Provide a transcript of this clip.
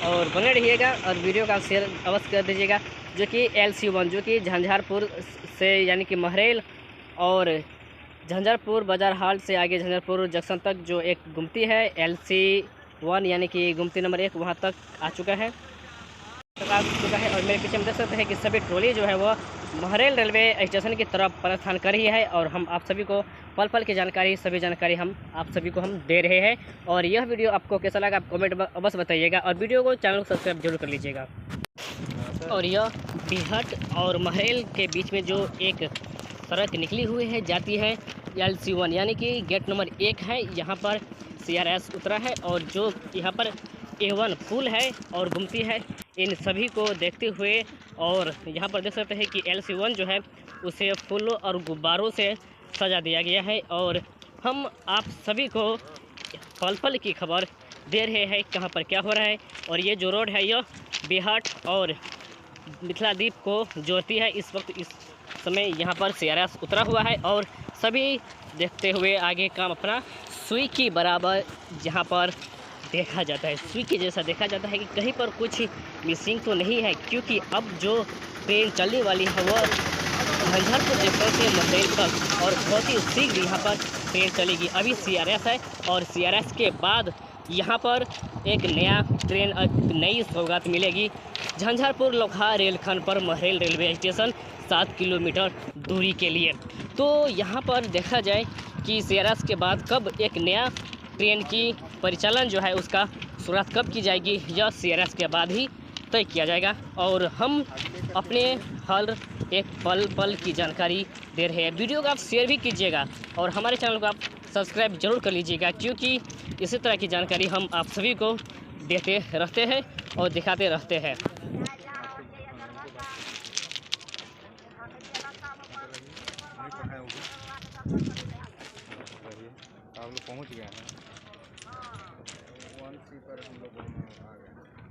और बने रहिएगा और वीडियो का शेयर अवश्य कर दीजिएगा। जो कि LC1 जो कि झंझारपुर से यानी कि महरेल और झंझारपुर बाज़ार हाल से आगे झंझारपुर जंक्शन तक जो एक गुमती है LC1 यानी कि गुमती नंबर 1 वहाँ तक आ चुका है और मेरे पीछे हम देख सकते हैं कि सभी ट्रॉली जो है वो महरेल रेलवे स्टेशन की तरफ प्रस्थान कर रही है। और हम आप सभी को पल पल की जानकारी सभी जानकारी हम आप सभी को हम दे रहे हैं। और यह वीडियो आपको कैसा लगा आप कमेंट में अवश्य बताइएगा और वीडियो को चैनल को सब्सक्राइब जरूर कर लीजिएगा। और यह बिहट और महरेल के बीच में जो एक सड़क निकली हुई है जाती है LC1 यानी कि गेट नंबर 1 है। यहाँ पर CRS उतरा है और जो यहाँ पर A1 पुल है और गुमती है, इन सभी को देखते हुए और यहाँ पर देख सकते हैं कि LC1 जो है उसे फूलों और गुब्बारों से सजा दिया गया है। और हम आप सभी को पल पल की खबर दे रहे हैं कहाँ पर क्या हो रहा है। और ये जो रोड है यह बिहाट और मिथिला द्वीप को जोड़ती है। इस वक्त इस समय यहाँ पर CRS उतरा हुआ है और सभी देखते हुए आगे काम अपना सुई की बराबर यहाँ पर देखा जाता है, सुई के जैसा देखा जाता है कि कहीं पर कुछ मिसिंग तो नहीं है। क्योंकि अब जो ट्रेन चलने वाली है वह झंझारपुर जंक्शन से महरेल तक और बहुत ही शीघ्र यहाँ पर ट्रेन चलेगी। अभी CRS है और CRS के बाद यहाँ पर एक नया ट्रेन नई सौगात मिलेगी झंझारपुर लोखा रेलखंड पर महरेल रेलवे स्टेशन 7 किलोमीटर दूरी के लिए। तो यहाँ पर देखा जाए कि CRS के बाद कब एक नया ट्रेन की परिचालन जो है उसका शुरुआत कब की जाएगी, यह CRS के बाद ही तय किया जाएगा। और हम अपने हर एक पल पल की जानकारी दे रहे हैं। वीडियो को आप शेयर भी कीजिएगा और हमारे चैनल को आप सब्सक्राइब जरूर कर लीजिएगा, क्योंकि इसी तरह की जानकारी हम आप सभी को देते रहते हैं और दिखाते रहते हैं। आप लोग पहुँच गए हैं 1C पर हम लोग आ गए।